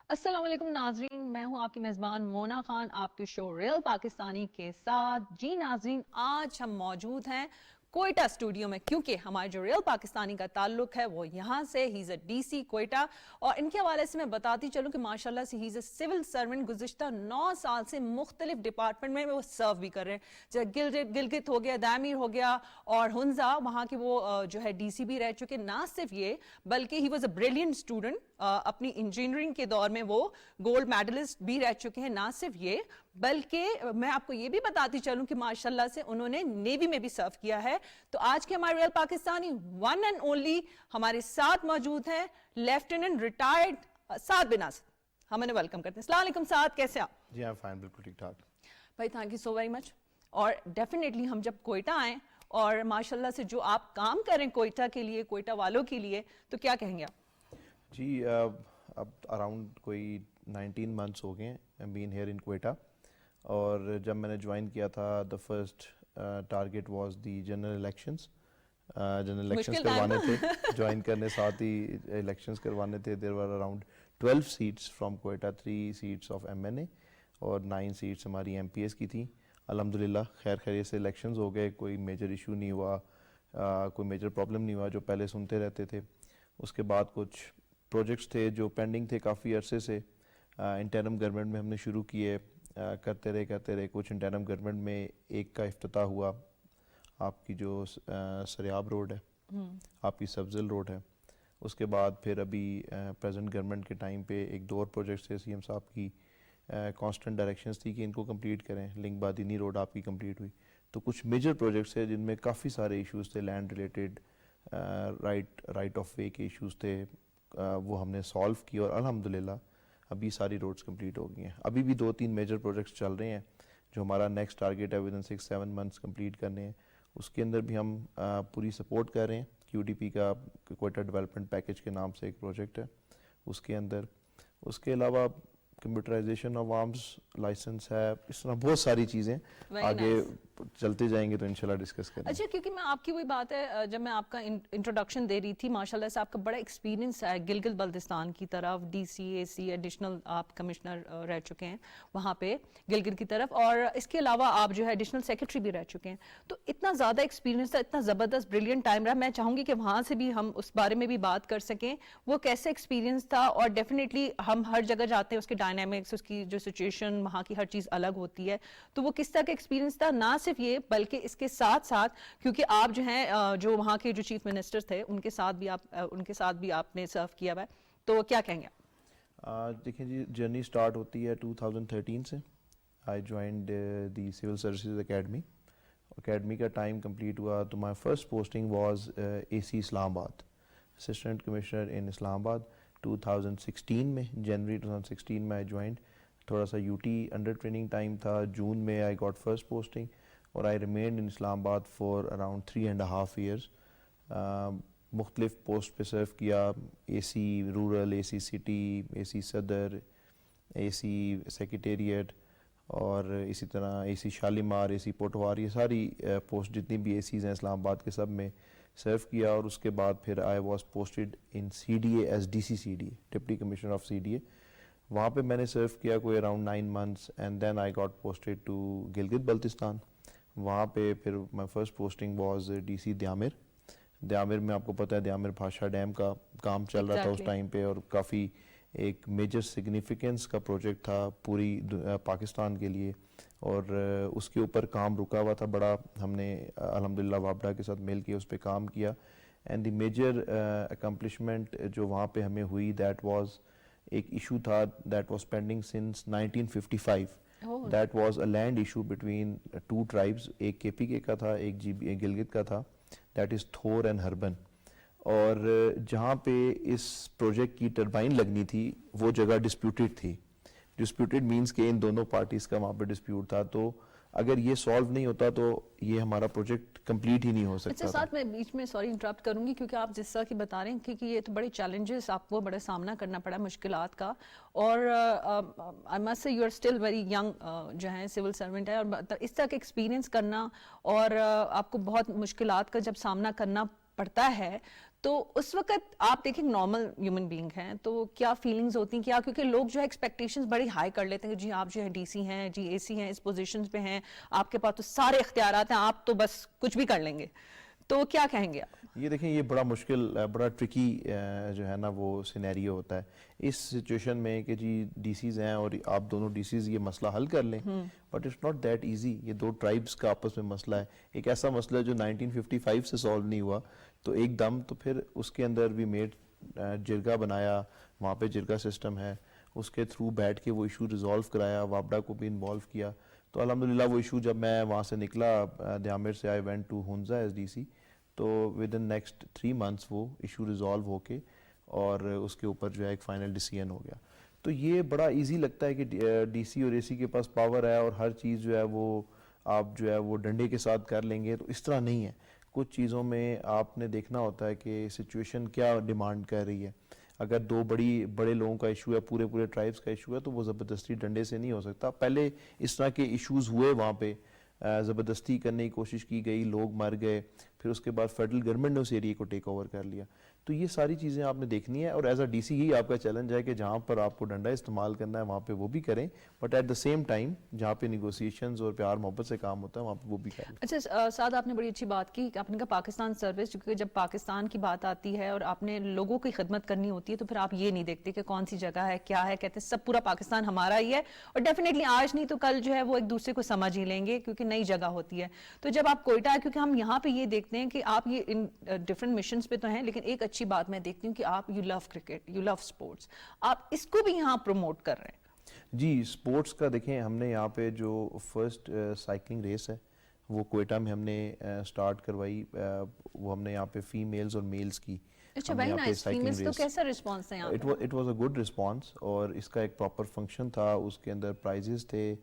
السلام علیکم ناظرین، میں ہوں آپ کی میزبان مونا خان آپ کے شو ریل پاکستانی کے ساتھ. جی ناظرین، آج ہم موجود ہیں کوئٹہ اسٹوڈیو میں، کیونکہ ہمارے جو ریل پاکستانی کا تعلق ہے وہ یہاں سے. ہی از اے ڈی سی کوئٹہ، اور ان کے حوالے سے میں بتاتی چلوں کہ ماشاءاللہ سے ہی از اے سول سرونٹ. گزشتہ 9 سال سے مختلف ڈپارٹمنٹ میں وہ سرو بھی کر رہے ہیں. جیسے گلگت ہو گیا، دامیر ہو گیا اور ہنزا، وہاں کے وہ جو ہے ڈی سی بھی رہ چکے. نہ صرف یہ بلکہ he was a brilliant student. اپنی انجینئرنگ کے دور میں وہ گولڈ میڈلسٹ بھی رہ چکے ہیں. نہ صرف یہ بلکہ میں آپ کو یہ بھی بتاتی چلوں کہ ماشاءاللہ سے انہوں نے نیوی میں بھی سرو کیا ہے. تو آج کے ہمارے real Pakistani one and only ہمارے ساتھ موجود ہیں لیفٹیننٹ ریٹائرڈ سعد بن اسد. ہم انہیں ویلکم کرتے ہیں. السلام علیکم سعد، کیسے آپ؟ جی ہاں فائن، بالکل ٹھیک ٹھاک. بھائی thank you so very much. اور ڈیفینیٹلی ہم جب کوئٹہ آئیں اور ماشاءاللہ سے جو آپ کام کریں کوئٹہ کے لیے، کوئٹہ والوں کے لیے، تو کیا کہیں گے آپ؟ جی اب اراؤنڈ کوئی 19 منتھس ہو گئے ہیں بین ہیئر ان کوئٹہ. اور جب میں نے جوائن کیا تھا the first target was the general elections. General elections کروانے تھے جوائن کرنے ساتھ ہی الیکشنز کروانے تھے. There were around 12 seats from Quetta, 3 seats of M N A اور 9 سیٹس ہماری ایم پی ایس کی تھیں. الحمدللہ خیر خیریت سے الیکشنز ہو گئے، کوئی میجر ایشو نہیں ہوا، کوئی میجر پرابلم نہیں ہوا جو پہلے سنتے رہتے تھے. اس کے بعد کچھ پروجیکٹس تھے جو پینڈنگ تھے کافی عرصے سے، انٹرم گورنمنٹ میں ہم نے شروع کیے، کرتے رہے. کچھ انٹرم گورنمنٹ میں ایک کا افتتاح ہوا، آپ کی جو سریاب روڈ ہے، آپ کی سبزل روڈ ہے. اس کے بعد پھر ابھی پریزنٹ گورنمنٹ کے ٹائم پہ ایک دو اور پروجیکٹس تھے سی ایم صاحب کی کانسٹنٹ ڈائریکشنز تھی کہ ان کو کمپلیٹ کریں. لنک بادینی روڈ آپ کی کمپلیٹ ہوئی. تو کچھ میجر پروجیکٹس تھے جن میں کافی سارے ایشوز تھے، land related, right of way کے ایشوز تھے، وہ ہم نے سالو کیا اور الحمدللہ ابھی ساری روڈز کمپلیٹ ہو گئی ہیں. ابھی بھی 2-3 میجر پروجیکٹس چل رہے ہیں جو ہمارا نیکسٹ ٹارگیٹ ہے ودن 6-7 منتھس کمپلیٹ کرنے ہیں. اس کے اندر بھی ہم پوری سپورٹ کر رہے ہیں. کیو ڈی پی کا کوئٹہ ڈیولپمنٹ پیکج کے نام سے ایک پروجیکٹ ہے اس کے اندر. اس کے علاوہ کمپیوٹرائزیشن آف آرمز لائسنس ہے. اس طرح بہت ساری چیزیں آگے چلتے جائیں گے تو انشاءاللہ ڈسکس کریں گے. اچھا، کیونکہ میں آپ کی وہی بات ہے، جب میں آپ کا انٹروڈکشن دے رہی تھی، ماشاءاللہ سے آپ کا بڑا ایکسپیرینس ہے گلگت بلتستان کی طرف. ڈی سی، اے سی، ایڈیشنل آپ کمشنر رہ چکے ہیں وہاں پہ گلگت کی طرف، اور اس کے علاوہ آپ جو ہے ایڈیشنل سیکرٹری بھی رہ چکے ہیں. تو اتنا زیادہ ایکسپیرینس تھا، اتنا زبردست بریلینٹ ٹائم رہا. میں چاہوں گی کہ وہاں سے بھی ہم اس بارے میں بھی بات کر سکیں، وہ کیسے ایکسپیرینس تھا. اور ڈیفینیٹلی ہم ہر جگہ جاتے ہیں، اس کے ڈائنامکس، اس کی جو سچویشن وہاں کی ہر چیز الگ ہوتی ہے. تو وہ کس طرح کا ایکسپیرینس تھا. نہ صرف یہ بلکہ اس کے ساتھ ساتھ، کیونکہ آپ جو ہیں جو وہاں کے جو چیف منسٹر تھے ان کے ساتھ بھی آپ نے سرو کیا ہوا ہے. تو کیا کہیں گے آپ؟ دیکھیں جی، جرنی سٹارٹ ہوتی ہے 2013 سے. I joined the civil services academy کا ٹائم کمپلیٹ ہوا تو my first posting was A C Islamabad, assistant commissioner ان اسلام آباد. 2016 میں، جنوری 2016 میں آئی جوائنڈ. تھوڑا سا U T under training time تھا. جون میں آئی گاٹ فرسٹ پوسٹنگ اور آئی ریمینڈ ان اسلام آباد فار اراؤنڈ 3.5 ایئرس. مختلف پوسٹ پہ سرو کیا، اے سی رورل، اے سی سٹی، اے سی صدر، اے سی سیکریٹریٹ، اور اسی طرح اے سی شالیمار، اے سی پوٹوار. یہ ساری پوسٹ جتنی بھی اے سیز ہیں اسلام آباد کے سب میں سرو کیا. اور اس کے بعد پھر I was posted in C D A as D C C D A, deputy commissioner of C D A. وہاں پہ میں نے سرو کیا کوئی around 9 months and then I got posted to Gilgit Baltistan. وہاں پہ پھر my first posting was D C Diamer میں. آپ کو پتہ ہے دیامر بھاشا ڈیم کا کام چل رہا تھا اس ٹائم پہ، اور کافی ایک میجر سگنیفیکنس کا پروجیکٹ تھا پوری پاکستان کے لیے. اور اس کے اوپر کام رکا ہوا تھا بڑا. ہم نے الحمدللہ وابڈا کے ساتھ مل کے اس پہ کام کیا. اینڈ دی میجر اکمپلشمنٹ جو وہاں پہ ہمیں ہوئی، دیٹ واز ایک ایشو تھا that was pending since 1955. That was a land issue between 2 tribes, ایک کے پی کے کا تھا، ایک گلگت کا تھا. That is Thor and Harban. اور جہاں پہ اس پروجیکٹ کی ٹربائن لگنی تھی وہ جگہ ڈسپیوٹیڈ تھی. ڈسپیوٹیڈ مینس کہ ان دونوں پارٹیز کا وہاں پہ ڈسپیوٹ تھا. تو اگر یہ سالو نہیں ہوتا تو یہ ہمارا پروجیکٹ کمپلیٹ ہی نہیں ہو سکتا. اچھا ساتھ میں بیچ میں سوری انٹرپٹ کروں گی، کیونکہ آپ جس طرح کی بتا رہے ہیں کیونکہ یہ تو بڑے چیلنجز آپ کو بڑے سامنا کرنا پڑا مشکلات کا. اور I must say you are still very young جو ہیں سول سرونٹ ہے، اور اس طرح کا ایکسپیرینس کرنا اور آپ کو بہت مشکلات کا جب سامنا کرنا پڑتا ہے تو اس وقت آپ دیکھیں نارمل ہیومن بینگ ہیں تو کیا فیلنگز ہوتی ہیں کیا, کیونکہ لوگ جو ہے ایکسپیکٹیشنز بڑی ہائی کر لیتے ہیں کہ جی آپ جو ہے ڈی سی ہیں, جی اے سی ہیں, اس پوزیشنز پہ ہیں, آپ کے پاس تو سارے اختیارات ہیں, آپ تو بس کچھ بھی کر لیں گے, تو کیا کہیں گے آپ؟ یہ دیکھیں یہ بڑا مشکل بڑا ٹرکی جو ہے نا وہ سینیریو ہوتا ہے اس سچویشن میں کہ جی ڈی سیز ہیں اور آپ دونوں ڈی سیز یہ مسئلہ حل کر لیں, but it's not that easy. یہ دو ٹرائبس کا آپس میں مسئلہ ہے, ایک ایسا مسئلہ ہے جو 1955 سے سالو نہیں ہوا, تو ایک دم تو پھر اس کے اندر بھی میڈ جرگا بنایا, وہاں پہ جرگا سسٹم ہے, اس کے تھرو بیٹھ کے وہ ایشو ریزالو کرایا, وابڈا کو بھی انوالو کیا. تو الحمدللہ وہ ایشو جب میں وہاں سے نکلا دیامر سے, I went to Hunza S D C, تو ود ان نیکسٹ 3 months وہ ایشو ریزالو ہو کے اور اس کے اوپر جو ہے ایک فائنل ڈیسیژن ہو گیا. تو یہ بڑا ایزی لگتا ہے کہ ڈی سی اور اے سی کے پاس پاور ہے اور ہر چیز جو ہے وہ آپ جو ہے وہ ڈنڈے کے ساتھ کر لیں گے, تو اس طرح نہیں ہے. کچھ چیزوں میں آپ نے دیکھنا ہوتا ہے کہ سچویشن کیا ڈیمانڈ کر رہی ہے. اگر بڑے لوگوں کا ایشو ہے, پورے ٹرائبس کا ایشو ہے, تو وہ زبردستی ڈنڈے سے نہیں ہو سکتا. پہلے اس طرح کے ایشوز ہوئے وہاں پہ, زبردستی کرنے کی کوشش کی گئی, لوگ مر گئے, پھر اس کے بعد فیڈرل گورنمنٹ نے اس ایریے کو ٹیک اوور کر لیا. تو یہ ساری چیزیں آپ نے دیکھنی ہے, اور ایز اے ڈی سی ہی آپ کا چیلنج ہے کہ جہاں پر آپ کو ڈنڈا استعمال کرنا ہے وہاں پہ وہ بھی کریں, but at the same time جہاں پہ نیگوسیشنز اور پیار محبت سے کام ہوتا ہے وہاں پہ وہ بھی کریں. اچھا سعد, آپ نے بڑی اچھی بات کی کہ آپ نے کہا پاکستان سروس, کیونکہ جب پاکستان کی بات آتی ہے اور آپ نے لوگوں کی خدمت کرنی ہوتی ہے تو پھر آپ یہ نہیں دیکھتے کہ کون سی جگہ ہے, کیا ہے, کہتے ہیں سب پورا پاکستان ہمارا ہی ہے, اور ڈیفینیٹلی آج نہیں تو کل جو ہے وہ ایک دوسرے کو سمجھ ہی لیں گے کیونکہ نئی جگہ ہوتی ہے. تو جب آپ کوئٹہ ہے, کیونکہ ہم یہاں پہ یہ دیکھتے ہیں کہ آپ یہ ان ڈفرینٹ مشنز پہ تو ہیں, لیکن ایک اچھی بات میں دیکھتی ہوں کہ آپ you love cricket, you love sports, آپ اس کو بھی یہاں پروموٹ کر رہے ہیں. جی اسپورٹس کا دیکھیں, ہم نے یہاں پہ جو فرسٹ سائیکلنگ ریس ہے وہ کوئٹہ میں ہم نے سٹارٹ کروائی, وہ ہم نے یہاں پہ فیمیلز اور میلز کی. اچھا, ہم نے ویری یہاں پہ نائس. سائیکلنگ فیمیلز تو ریس, کیسا رسپانس ہے یہاں پہ؟ It was a good response, اور اس کا ایک پراپر فنکشن تھا, اس کے اندر پرائزز تھے.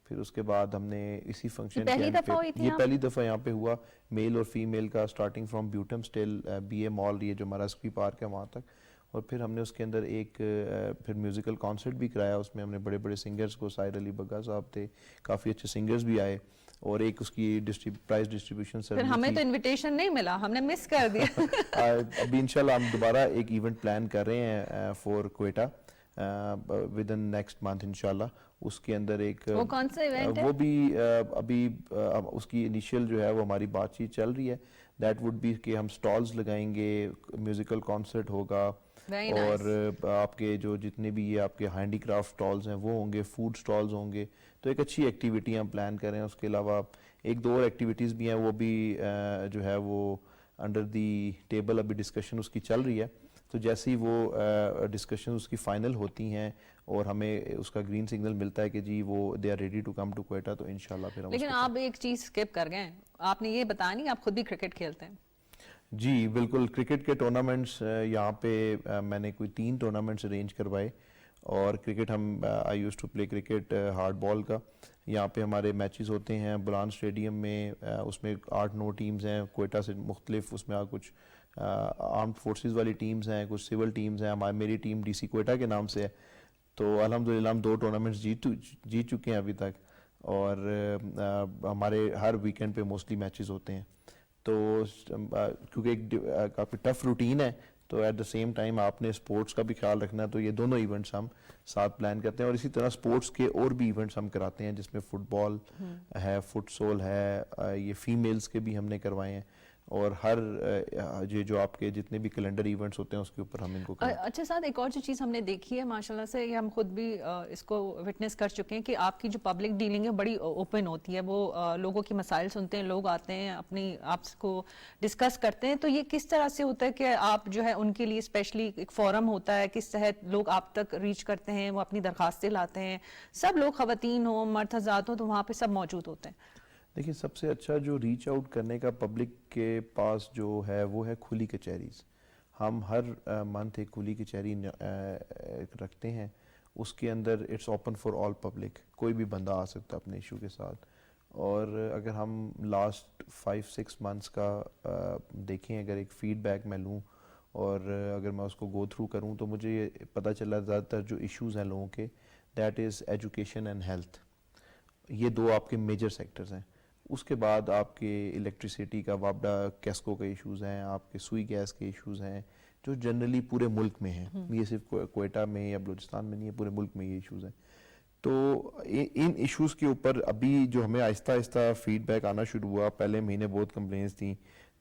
پھر اس کے بعد ہم نے اسی فنکشن کے پہلی اینڈ پہ, دفعہ ہوئی تھی یہ یہاں پہلی دفعہ یہاں پہ ہوا, میل اور فیمیل کا, اسٹارٹنگ فرام بیوٹم اسٹل بی اے مال, یہ جو ہمارا اسکی پارک ہے وہاں تک. اور پھر ہم نے اس کے اندر ایک پھر میوزیکل کانسرٹ بھی کرایا, اس میں ہم نے بڑے سنگرز کو, سائر علی بگا صاحب تھے, کافی اچھے سنگرز بھی آئے, اور ایک اس کی پرائز ڈسٹریبیوشن پھر سرمنی ہمیں تھی. تو انویٹیشن نہیں ملا, ہم نے مس کر دیا. ابھی انشاءاللہ ہم دوبارہ ایک ایونٹ پلان کر رہے ہیں for Quetta within next month انشاءاللہ. اس کے اندر ایک وہ کون سا ایونٹ ہے؟ وہ بھی ابھی اس کی انیشیل جو ہے وہ ہماری بات چیت چل رہی ہے. دیٹ وڈ بی کہ ہم سٹالز لگائیں گے, میوزیکل کانسرٹ ہوگا, اور آپ کے جو جتنے بھی یہ آپ کے ہینڈی کرافٹ سٹالز ہیں وہ ہوں گے, فوڈ سٹالز ہوں گے. تو ایک اچھی ایکٹیویٹی ہم پلان کریں. اس کے علاوہ ایک دو اور ایکٹیویٹیز بھی ہیں, وہ بھی جو ہے وہ انڈر دی ٹیبل ابھی ڈسکشن اس کی چل رہی ہے. تو جیسے ہی وہ ڈسکشن اس کی فائنل ہوتی ہیں اور ہمیں اس کا گرین سگنل ملتا ہے کہ جی وہ they are ready to come to Quetta, تو انشاءاللہ پھر ہم. لیکن آپ ایک چیز اسکپ کر گئے, آپ نے یہ بتایا نہیں آپ خود بھی کرکٹ کھیلتے ہیں. جی بالکل, کرکٹ کے ٹورنامنٹس یہاں پہ میں نے کوئی 3 ٹورنامنٹس ارینج کروائے, اور کرکٹ ہم I use to play cricket hard ball کا. یہاں پہ ہمارے میچز ہوتے ہیں بلان اسٹیڈیم میں, اس میں 8-9 ٹیمز ہیں کوئٹہ سے مختلف, اس میں کچھ آرمڈ فورسز والی ٹیمز ہیں, کچھ سول ٹیمز ہیں. میری ٹیم ڈی سی کوئٹہ کے نام سے ہے, تو الحمدللہ ہم 2 ٹورنامنٹس جیت چکے ہیں ابھی تک, اور ہمارے ہر ویکینڈ پہ موسٹلی میچز ہوتے ہیں. تو کیونکہ ایک کافی ٹف روٹین ہے, تو ایٹ دا سیم ٹائم آپ نے اسپورٹس کا بھی خیال رکھنا ہے, تو یہ دونوں ایونٹس ہم ساتھ پلان کرتے ہیں. اور اسی طرح اسپورٹس کے اور بھی ایونٹس ہم کراتے ہیں, جس میں فٹ بال ہے, فٹ سول ہے, یہ فیمیلز کے بھی ہم نے کروائے ہیں, اور ہر جو آپ کے جتنے بھی کیلنڈر ایونٹس ہوتے ہیں اس کے اوپر ہم ان کو کراتے ہیں. اچھا ساتھ ایک اور جو چیز ہم نے دیکھی ہے ماشاءاللہ سے, یہ ہم خود بھی اس کو وٹنس کر چکے ہیں کہ آپ کی جو پبلک ڈیلنگ ہے بڑی اوپن ہوتی ہے, وہ لوگوں کی مسائل سنتے ہیں, لوگ آتے ہیں اپنی آپ کو ڈسکس کرتے ہیں. تو یہ کس طرح سے ہوتا ہے کہ آپ جو ہے ان کے لیے اسپیشلی ایک فورم ہوتا ہے, کس تحت لوگ آپ تک ریچ کرتے ہیں, وہ اپنی درخواستیں لاتے ہیں, سب لوگ خواتین ہوں مرد حضرات ہوں تو وہاں پہ سب موجود ہوتے ہیں. دیکھیں سب سے اچھا جو ریچ آؤٹ کرنے کا پبلک کے پاس جو ہے وہ ہے کھلی کچہریز. ہم ہر منتھ ایک کھلی کچہری رکھتے ہیں, اس کے اندر it's open for all public, کوئی بھی بندہ آ سکتا ہے اپنے ایشو کے ساتھ. اور اگر ہم لاسٹ 5-6 منتھس کا دیکھیں, اگر ایک فیڈ بیک میں لوں اور اگر میں اس کو گو تھرو کروں, تو مجھے یہ پتہ چلا زیادہ تر جو ایشوز ہیں لوگوں کے, that is education and health. یہ 2 آپ کے میجر سیکٹرز ہیں. اس کے بعد آپ کے الیکٹریسٹی کا وابڈا کیسکو کے ایشوز ہیں, آپ کے سوئی گیس کے ایشوز ہیں, جو جنرلی پورے ملک میں ہیں, یہ صرف کوئٹہ میں یا بلوچستان میں نہیں ہے, پورے ملک میں یہ ایشوز ہیں. تو ان ایشوز کے اوپر ابھی جو ہمیں آہستہ آہستہ فیڈ بیک آنا شروع ہوا, پہلے مہینے بہت کمپلینس تھیں,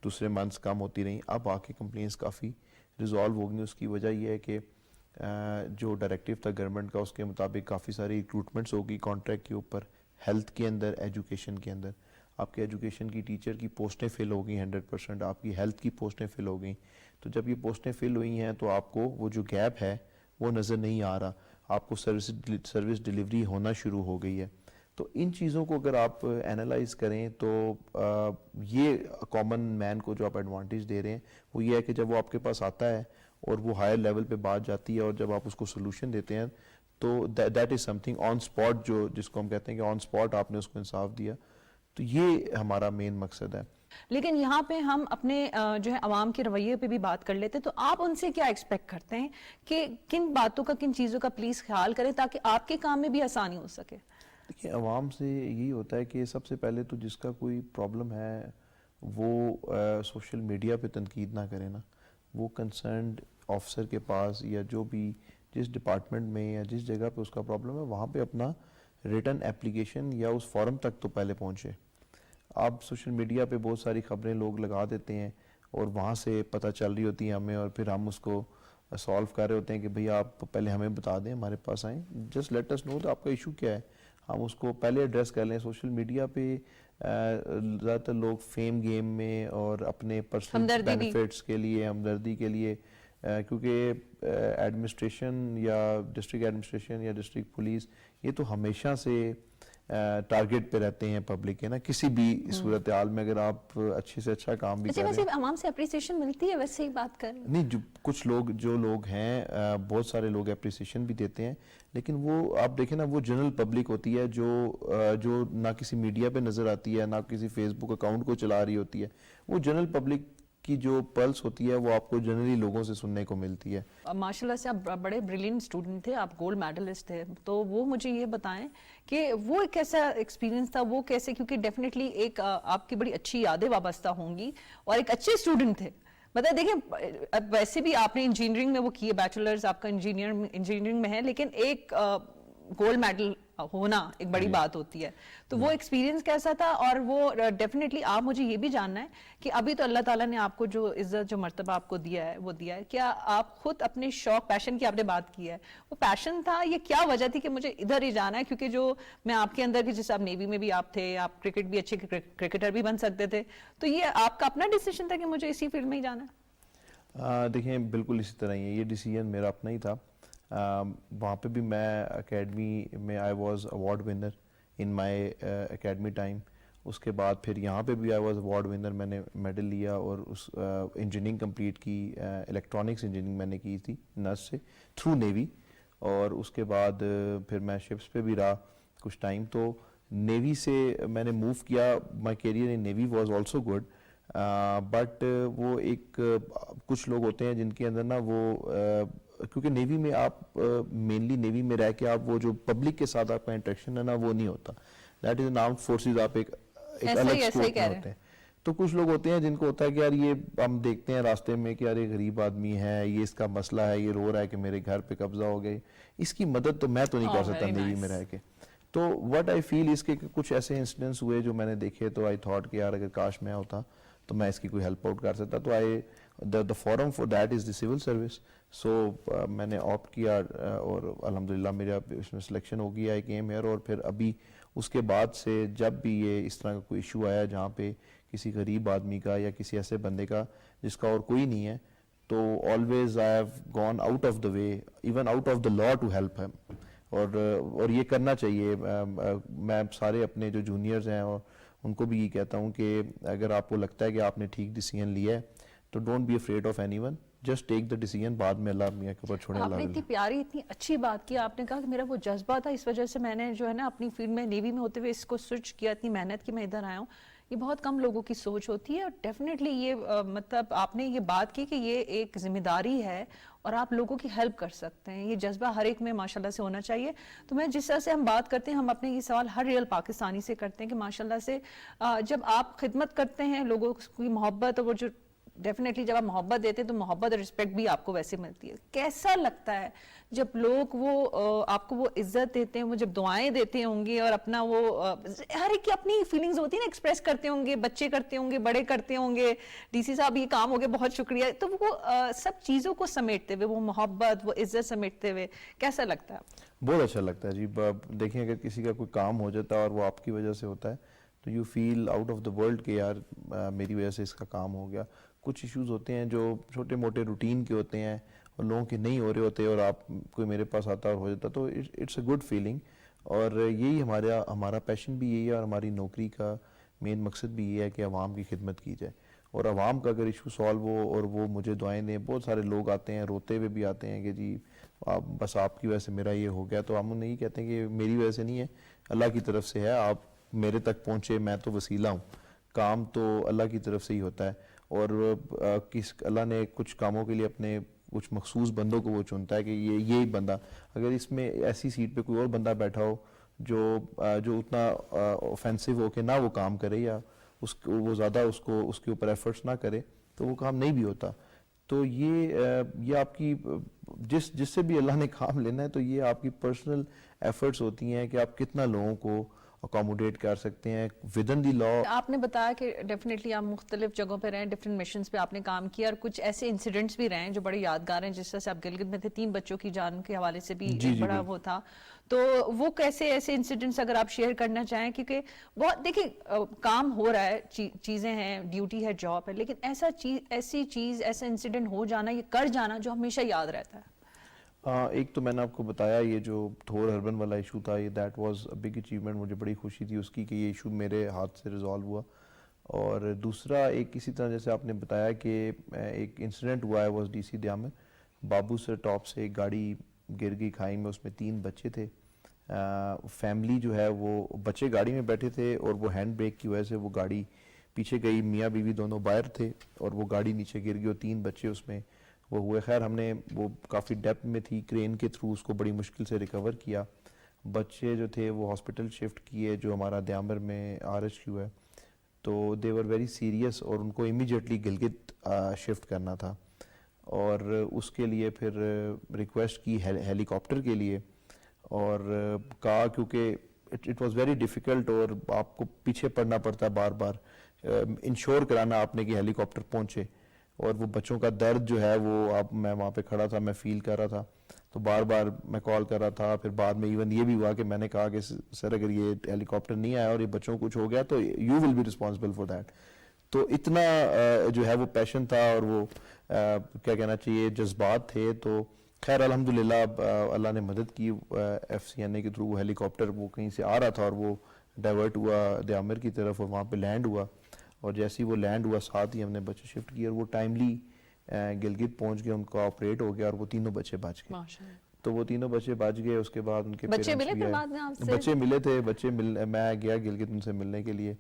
دوسرے منتھس کم ہوتی رہیں, اب آ کے کمپلینس کافی ریزالو ہو گئی. اس کی وجہ یہ ہے کہ جو ڈائریکٹیو تھا گورنمنٹ کا, اس کے مطابق کافی ساری ریکروٹمنٹس ہوگی کانٹریکٹ کے اوپر, ہیلتھ کے اندر, ایجوکیشن کے اندر. آپ کے ایجوکیشن کی ٹیچر کی پوسٹیں فل ہو گئی 100%, آپ کی ہیلتھ کی پوسٹیں فل ہو گئیں. تو جب یہ پوسٹیں فل ہوئی ہیں تو آپ کو وہ جو گیپ ہے وہ نظر نہیں آ رہا, آپ کو سروس ڈیلیوری ہونا شروع ہو گئی ہے. تو ان چیزوں کو اگر آپ اینالائز کریں تو یہ کامن مین کو جو آپ ایڈوانٹیج دے رہے ہیں وہ یہ ہے کہ جب وہ آپ کے پاس آتا ہے اور وہ ہائر لیول پہ بات جاتی ہے, اور جب آپ اس کو سولوشن دیتے ہیں تو that is some thing on spot, جو جس کو ہم کہتے ہیں کہ آن اسپاٹ آپ نے اس کو انصاف دیا. تو یہ ہمارا مین مقصد ہے. لیکن یہاں پہ ہم اپنے جو ہے عوام کے رویے پہ بھی بات کر لیتے, تو آپ ان سے کیا ایکسپیکٹ کرتے ہیں کہ کن باتوں کا, کن چیزوں کا پلیز خیال کریں تاکہ آپ کے کام میں بھی آسانی ہو سکے؟ دیکھیں, عوام سے یہی ہوتا ہے کہ سب سے پہلے تو جس کا کوئی پرابلم ہے وہ سوشل میڈیا پہ تنقید نہ کرے نا, وہ کنسرنڈ آفیسر کے پاس یا جو بھی جس ڈپارٹمنٹ میں یا جس جگہ پہ اس کا پرابلم ہے وہاں پہ اپنا ریٹن ایپلیکیشن یا اس فارم تک تو پہلے پہنچے. آپ سوشل میڈیا پہ بہت ساری خبریں لوگ لگا دیتے ہیں اور وہاں سے پتہ چل رہی ہوتی ہیں ہمیں, اور پھر ہم اس کو سالو کر رہے ہوتے ہیں کہ بھئی آپ پہلے ہمیں بتا دیں, ہمارے پاس آئیں, جسٹ لیٹ اس نو تو آپ کا ایشو کیا ہے, ہم اس کو پہلے ایڈریس کر لیں. سوشل میڈیا پہ زیادہ تر لوگ فیم گیم میں اور اپنے پرسنل بینیفٹس کے لیے, ہمدردی کے لیے, کیونکہ ایڈمنسٹریشن یا ڈسٹرکٹ ایڈمنسٹریشن یا ڈسٹرکٹ پولیس یہ تو ہمیشہ سے ٹارگیٹ پہ رہتے ہیں پبلک کے نا, کسی بھی صورتحال میں اگر آپ اچھے سے اچھا کام بھی کر رہے ہیں. ویسے عوام سے اپریسیشن ملتی ہے, ویسے ہی بات کر نہیں, کچھ لوگ جو لوگ ہیں بہت سارے لوگ اپریسیشن بھی دیتے ہیں, لیکن وہ آپ دیکھیں نا, وہ جنرل پبلک ہوتی ہے جو نہ کسی میڈیا پہ نظر آتی ہے, نہ کسی فیس بک اکاؤنٹ کو چلا رہی ہوتی ہے. وہ جنرل پبلک کی جو پلس ہوتی ہے وہ آپ کو جنرلی لوگوں سے سننے کو ملتی ہے. ماشاء اللہ سے آپ بڑے بریلینٹ اسٹوڈنٹ تھے, آپ گولڈ میڈلسٹ تھے, تو وہ مجھے یہ بتائیں کہ وہ ایک ایسا ایکسپیرینس تھا, وہ کیسے, کیونکہ ڈیفینیٹلی ایک آپ کی بڑی اچھی یادیں وابستہ ہوں گی, اور ایک اچھے اسٹوڈنٹ تھے. مطلب دیکھیں, اب ویسے بھی آپ نے انجینئرنگ میں وہ کی ہے, بیچلرز آپ کا انجینئرنگ میں ہے, لیکن ایک گولڈ میڈل ہونا ایک بڑی بات ہوتی ہے. تو وہ ایکسپیرینس کیسا تھا, اور وہ ڈیفینیٹلی آپ مجھے یہ بھی جاننا ہے کہ ابھی تو اللہ تعالیٰ نے آپ کو جو عزت, جو مرتبہ آپ کو دیا ہے وہ دیا ہے, کیا آپ خود اپنے شوق, پیشن کی آپ نے بات کی ہے, وہ پیشن تھا, یہ کیا وجہ تھی کہ مجھے ادھر ہی جانا ہے؟ کیونکہ جو میں آپ کے اندر بھی, جیسے آپ نیوی میں بھی آپ تھے, آپ کرکٹ بھی اچھے کرکٹر بھی بن سکتے تھے, تو یہ آپ کا اپنا ڈیسیشن تھا کہ مجھے اسی فیلڈ میں ہی جانا ہے؟ دیکھیں, بالکل اسی طرح ہی ہے, یہ ڈیسیجن میرا اپنا ہی تھا. وہاں پہ بھی میں اکیڈمی میں I was award winner in my academy time. اس کے بعد پھر یہاں پہ بھی آئی واز ایوارڈ ونر, میں نے میڈل لیا, اور اس انجینئرنگ کمپلیٹ کی, الیکٹرانکس انجینئرنگ میں نے کی تھی نرس سے تھرو نیوی. اور اس کے بعد پھر میں شپس پہ بھی رہا کچھ ٹائم. تو نیوی سے میں نے موو کیا, my career in navy was also good, but وہ ایک کچھ لوگ ہوتے ہیں جن کے اندر نا وہ کیونکہ نیوی میں آپ مینلی نیوی میں رہ کے آپ وہ جو پبلک کے ساتھ آپ کا انٹریکشن ہے نا وہ نہیں ہوتا. That is an armed forces, آپ ایک الگ اسکوپ میں ہوتے ہیں. تو کچھ لوگ ہوتے ہیں جن کو ہوتا ہے کہ یار یہ ہم دیکھتے ہیں راستے میں کہ یار یہ غریب آدمی ہے, یہ اس کا مسئلہ ہے, یہ رو رہا ہے کہ میرے گھر پہ قبضہ ہو گئے, اس کی مدد تو میں تو نہیں کر سکتا نیوی میں رہ کے. تو وٹ آئی فیل اس کے کچھ ایسے انسیڈنٹس ہوئے جو میں نے دیکھے, تو آئی تھاٹ کہ یار اگر کاش میں ہوتا تو میں اس کی کوئی ہیلپ آؤٹ کر سکتا. تو the forum for that is the civil service. So میں نے آپٹ کیا, اور الحمدللہ میرا اس میں سلیکشن ہو گیا, I came here. اور پھر ابھی اس کے بعد سے جب بھی یہ اس طرح کا کوئی ایشو آیا جہاں پہ کسی غریب آدمی کا یا کسی ایسے بندے کا جس کا اور کوئی نہیں ہے, تو always I have gone out of the way, even out of the law to help him. اور یہ کرنا چاہیے. میں سارے اپنے جو جونیئرز ہیں اور ان کو بھی یہ کہتا ہوں کہ اگر آپ کو لگتا ہے کہ آپ نے ٹھیک ڈیسیجن لیا ہے تو don't be afraid of anyone, just take the decision, بعد میں اللہ میاں کے اوپر چھوڑیں. آپ نے اتنی پیاری, اتنی اچھی بات کی, آپ نے کہا کہ میرا وہ جذبہ تھا, اس وجہ سے میں نے جو ہے نا اپنی فیلڈ میں نیوی میں ہوتے ہوئے اس کو سوئچ کیا, اتنی محنت کی میں ادھر آیا ہوں. یہ بہت کم لوگوں کی سوچ ہوتی ہے, اور ڈیفینیٹلی یہ مطلب آپ نے یہ بات کی کہ یہ ایک ذمہ داری ہے, اور آپ لوگوں کی ہیلپ کر سکتے ہیں. یہ جذبہ ہر ایک میں ماشاءاللہ سے ہونا چاہیے. تو میں جس طرح سے ہم بات کرتے ہیں, ہم اپنے یہ سوال ہر ریئل پاکستانی سے کرتے ہیں کہ ماشاءاللہ سے جب آپ خدمت کرتے ہیں, لوگوں کی محبت, اور وہ جو ڈیفینیٹلی جب آپ محبت دیتے ہیں تو محبت اور رسپیکٹ بھی آپ کو ویسے ملتی ہے. کیسا لگتا ہے جب لوگ وہ آپ کو وہ عزت دیتے ہیں, وہ جب دعائیں دیتے ہوں گے, اور اپنا وہ ہر ایک کی اپنی فیلنگز ہوتی ہیں نا, ایکسپریس کرتے ہوں گے, بچے کرتے ہوں گے, بڑے کرتے ہوں گے, ڈی سی صاحب یہ کام ہو گیا, بہت شکریہ, تو وہ سب چیزوں کو سمیٹتے ہوئے, وہ محبت, وہ عزت سمیٹتے ہوئے کیسا لگتا ہے؟ بہت اچھا لگتا ہے جی. دیکھیں اگر کسی کا کوئی کام ہو جاتا ہے اور وہ آپ کی وجہ سے ہوتا ہے تو you feel out of the world کہ یار میری وجہ سے اس کا کام ہو گیا. کچھ ایشوز ہوتے ہیں جو چھوٹے موٹے روٹین کے ہوتے ہیں اور لوگوں کے نہیں ہو رہے ہوتے, اور آپ کوئی میرے پاس آتا اور ہو جاتا, تو اٹس اے گڈ فیلنگ. اور یہی ہمارا پیشن بھی یہی ہے, اور ہماری نوکری کا مین مقصد بھی یہ ہے کہ عوام کی خدمت کی جائے. اور عوام کا اگر ایشو سالو ہو اور وہ مجھے دعائیں دیں, بہت سارے لوگ آتے ہیں روتے ہوئے بھی آتے ہیں کہ جی بس آپ کی وجہ سے میرا یہ ہو گیا, تو ہم انہیں یہ کہتے ہیں کہ میری وجہ سے نہیں ہے, اللہ کی طرف سے ہے. آپ میرے تک پہنچے, میں تو وسیلہ ہوں, کام تو اللہ کی طرف سے ہی ہوتا ہے. اور اللہ نے کچھ کاموں کے لیے اپنے کچھ مخصوص بندوں کو وہ چنتا ہے کہ یہی بندہ, اگر اس میں ایسی سیٹ پہ کوئی اور بندہ بیٹھا ہو جو اتنا اوفینسو ہو کہ نہ وہ کام کرے, یا وہ زیادہ اس کے اوپر ایفرٹس نہ کرے, تو وہ کام نہیں بھی ہوتا. تو یہ آپ کی جس سے بھی اللہ نے کام لینا ہے, تو یہ آپ کی پرسنل ایفرٹس ہوتی ہیں کہ آپ کتنا لوگوں کو اکاموڈیٹ کر سکتے ہیں ود ان دی لا. آپ نے بتایا کہ ڈیفینیٹلی آپ مختلف جگہوں پہ رہے, ڈفرینٹ مشنز پہ آپ نے کام کیا, اور کچھ ایسے انسیڈنٹس بھی رہے ہیں جو بڑے یادگار ہیں, جس طرح سے آپ گلگت میں تھے, 3 بچوں کی جان کے حوالے سے بھی ایک بڑا وہ تھا. تو وہ کیسے ایسے انسیڈنٹس اگر آپ شیئر کرنا چاہیں, کیونکہ بہت دیکھیں کام ہو رہا ہے, چیزیں ہیں, ڈیوٹی ہے, جاب ہے, لیکن ایسی چیز ایسا انسیڈنٹ ہو جانا, یہ کر جانا جو ہمیشہ یاد رہتا ہے. ایک تو میں نے آپ کو بتایا یہ جو تھور ہربن والا ایشو تھا, یہ that was a big achievement, مجھے بڑی خوشی تھی اس کی کہ یہ ایشو میرے ہاتھ سے ریزالو ہوا. اور دوسرا ایک اسی طرح جیسے آپ نے بتایا کہ ایک انسیڈنٹ ہوا ہے, was D C Diamer, Babusar top سے ایک گاڑی گر گئی کھائی میں, اس میں 3 بچے تھے. فیملی جو ہے وہ بچے گاڑی میں بیٹھے تھے, اور وہ ہینڈ بریک کی وجہ سے وہ گاڑی پیچھے گئی, میاں بیوی دونوں باہر تھے, اور وہ گاڑی نیچے گر گئی, اور 3 بچے اس میں وہ ہوئے. خیر ہم نے وہ کافی ڈیپتھ میں تھی, کرین کے تھرو اس کو بڑی مشکل سے ریکور کیا. بچے جو تھے وہ ہاسپٹل شفٹ کیے, جو ہمارا دیامر میں RHQ ہے, تو دے ور ویری سیریس, اور ان کو امیجیٹلی گلگت شفٹ کرنا تھا. اور اس کے لیے پھر ریکویسٹ کی ہیلی کاپٹر کے لیے, اور کہا کیونکہ اٹ واز ویری ڈیفیکلٹ, اور آپ کو پیچھے پڑنا پڑتا ہے بار بار, انشور کرانا آپ نے کہ ہیلی کاپٹر پہنچے. اور وہ بچوں کا درد جو ہے وہ میں وہاں پہ کھڑا تھا, میں فیل کر رہا تھا, تو بار بار میں کال کر رہا تھا. پھر بعد میں ایون یہ بھی ہوا کہ میں نے کہا کہ سر اگر یہ ہیلی کاپٹر نہیں آیا اور یہ بچوں کو کچھ ہو گیا تو you will be responsible for that. تو اتنا جو ہے وہ پیشن تھا, اور وہ کیا کہنا چاہیے جذبات تھے. تو خیر الحمدللہ اللہ نے مدد کی, FCNA کے تھرو وہ ہیلی کاپٹر وہ کہیں سے آ رہا تھا, اور وہ ڈائیورٹ ہوا دیامر کی طرف, اور وہاں پہ لینڈ ہوا. اور جیسے ہی وہ لینڈ ہوا ساتھ ہی ہم نے بچے شفٹ کیے, اور وہ ٹائملی گلگت پہنچ گئے, ان کا آپریٹ ہو گیا, اور وہ 3 بچے بچ گئے. تو وہ 3 بچے بچ گئے. اس کے بعد ان کے بچے ملے پیرنٹس پھر بھی بعد میں آپ سے؟ بچے ملے تھے, میں گیا گلگت ان سے ملنے کے لیے.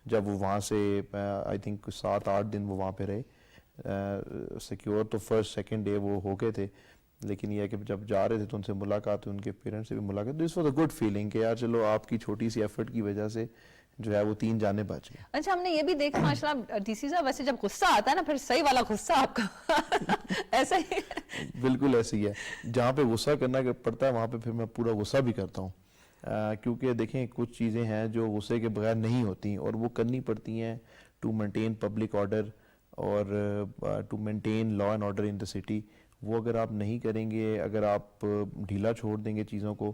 جب وہ وہاں سے آئی تھنک 7-8 دن وہ وہاں پہ رہے سیکیور, تو فرسٹ سیکنڈ ڈے وہ ہو گئے تھے. لیکن یہ ہے کہ جب جا رہے تھے تو ان سے ملاقات ہوئی, ان کے پیرنٹس سے بھی ملاقات. This was a good feeling کہ یار چلو آپ کی چھوٹی سی ایفرٹ کی وجہ سے جو ہے وہ 3 جانیں بچ گئے. اچھا, ہم نے یہ بھی دیکھا ماشاءاللہ ڈی سی صاحب, ویسے جب غصہ آتا ہے نا پھر صحیح والا غصہ آپ کا ایسا ہی بالکل ایسے ہی ہے, جہاں پہ غصہ کرنا پڑتا ہے وہاں پہ پھر میں پورا غصہ بھی کرتا ہوں, کیونکہ دیکھیں کچھ چیزیں ہیں جو غصے کے بغیر نہیں ہوتی, اور وہ کرنی پڑتی ہیں ٹو مینٹین پبلک آرڈر, اور to maintain law and order in the city. وہ اگر آپ نہیں کریں گے, اگر آپ ڈھیلا چھوڑ دیں گے چیزوں کو,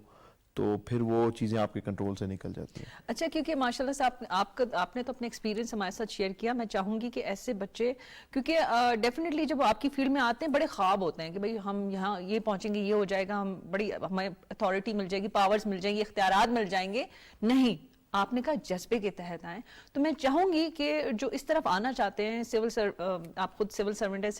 تو پھر وہ چیزیں آپ کے کنٹرول سے نکل جاتی ہیں. اچھا, کیونکہ ماشاءاللہ سے آپ نے تو اپنے ایکسپیرینس ہمارے ساتھ شیئر کیا. میں چاہوں گی کہ ایسے بچے, کیونکہ ڈیفینیٹلی جب وہ آپ کی فیلڈ میں آتے ہیں بڑے خواب ہوتے ہیں کہ بھئی ہم یہاں یہ پہنچیں گے, یہ ہو جائے گا, ہمیں اتھارٹی مل جائے گی, پاورز مل جائیں گی, اختیارات مل جائیں گے. نہیں, آپ نے کہا جذبے کے تحت آئیں. تو میں چاہوں گی کہ جو اس طرف آنا چاہتے ہیں, آپ خود سول سرونٹ ہے,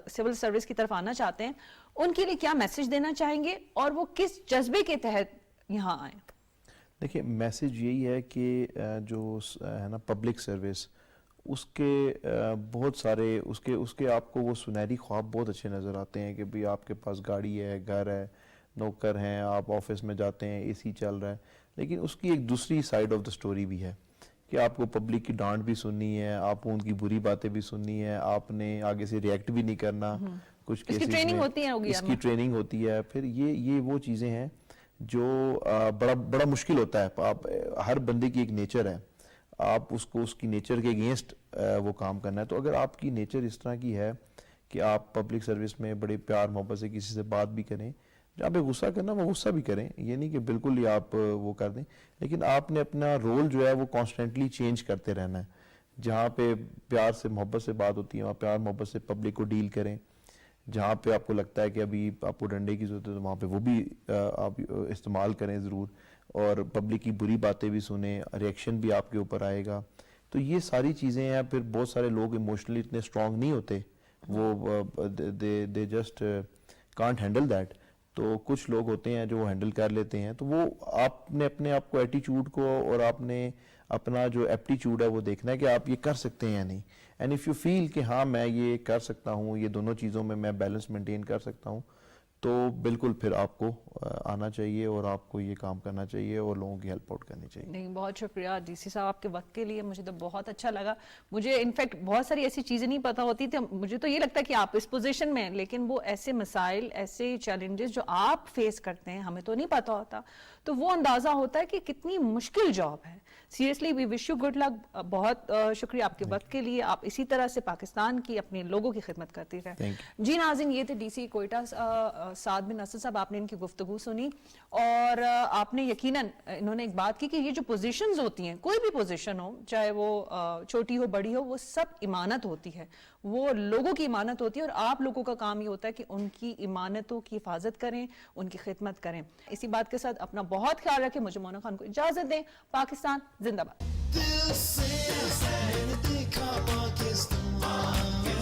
سول سروس کی طرف آنا چاہتے ہیں, ان کے لیے کیا میسج دینا چاہیں گے, اور وہ کس جذبے کے تحت یہاں آئیں؟ دیکھیں میسج یہی ہے کہ جو ہے نا پبلک سروس, اس کے بہت سارے اس کے آپ کو وہ سنہری خواب بہت اچھے نظر آتے ہیں کہ بھئی آپ کے پاس گاڑی ہے، گھر ہے، نوکر ہیں، آپ آفس میں جاتے ہیں، اے سی چل رہا ہے، لیکن اس کی ایک دوسری سائیڈ آف دا سٹوری بھی ہے کہ آپ کو پبلک کی ڈانٹ بھی سننی ہے، آپ کو ان کی بری باتیں بھی سننی ہے، آپ نے آگے سے ریئیکٹ بھی نہیں کرنا کچھ اس کی کیسز ٹریننگ میں، ہوتی ہے ہوگی اس کی ٹریننگ ہوتی ہے. پھر یہ وہ چیزیں ہیں جو بڑا مشکل ہوتا ہے. آپ ہر بندے کی ایک نیچر ہے، آپ اس کو اس کی نیچر کے اگینسٹ وہ کام کرنا ہے. تو اگر آپ کی نیچر اس طرح کی ہے کہ آپ پبلک سروس میں بڑے پیار محبت سے کسی سے بات بھی کریں، جہاں پہ غصہ کرنا وہ غصہ بھی کریں، یہ نہیں کہ بالکل ہی آپ وہ کر دیں، لیکن آپ نے اپنا رول جو ہے وہ کانسٹنٹلی چینج کرتے رہنا ہے. جہاں پہ پیار سے محبت سے بات ہوتی ہے وہاں پیار محبت سے پبلک کو ڈیل کریں. جہاں پہ آپ کو لگتا ہے کہ ابھی آپ کو ڈنڈے کی ضرورت ہے تو وہاں پہ وہ بھی آپ استعمال کریں ضرور، اور پبلک کی بری باتیں بھی سنیں، ریئیکشن بھی آپ کے اوپر آئے گا. تو یہ ساری چیزیں ہیں. پھر بہت سارے لوگ ایموشنلی اتنے اسٹرانگ نہیں ہوتے، وہ they just can't handle that. تو کچھ لوگ ہوتے ہیں جو وہ ہینڈل کر لیتے ہیں. تو وہ آپ نے اپنے آپ کو ایٹیچیوڈ کو اور آپ نے اپنا جو ایپٹیچیوڈ ہے وہ دیکھنا ہے کہ آپ یہ کر سکتے ہیں یا نہیں. اینڈ اف یو فیل کہ ہاں میں یہ کر سکتا ہوں، یہ دونوں چیزوں میں بیلنس مینٹین کر سکتا ہوں، تو بالکل پھر آپ کو آنا چاہیے اور آپ کو یہ کام کرنا چاہیے اور لوگوں کی ہیلپ آؤٹ کرنی چاہیے. نہیں، بہت شکریہ ڈی سی صاحب آپ کے وقت کے لیے. مجھے تو بہت اچھا لگا. مجھے انفیکٹ بہت ساری ایسی چیزیں نہیں پتہ ہوتی تھی. مجھے تو یہ لگتا ہے کہ آپ اس پوزیشن میں ہیں، لیکن وہ ایسے مسائل، ایسے چیلنجز جو آپ فیس کرتے ہیں ہمیں تو نہیں پتہ ہوتا. تو وہ اندازہ ہوتا ہے کہ کتنی مشکل جاب ہے. Seriously we wish you good luck. بہت شکریہ آپ کے وقت کے لیے. آپ اسی طرح سے پاکستان کی اپنے لوگوں کی خدمت کرتی رہیں. جی ناظرین، یہ تھے ڈی سی کوئٹہ سعد بن نصر صاحب. آپ نے ان کی گفتگو سنی اور آپ نے یقیناً انہوں نے ایک بات کی کہ یہ جو پوزیشنز ہوتی ہیں، کوئی بھی پوزیشن ہو، چاہے وہ چھوٹی ہو بڑی ہو، وہ سب امانت ہوتی ہے، وہ لوگوں کی امانت ہوتی ہے، اور آپ لوگوں کا کام یہ ہوتا ہے کہ ان کی امانتوں کی حفاظت کریں، ان کی خدمت کریں. اسی بات کے ساتھ اپنا بہت خیال رکھیں. مجھے مونا خان کو اجازت دیں. پاکستان زندہ باد.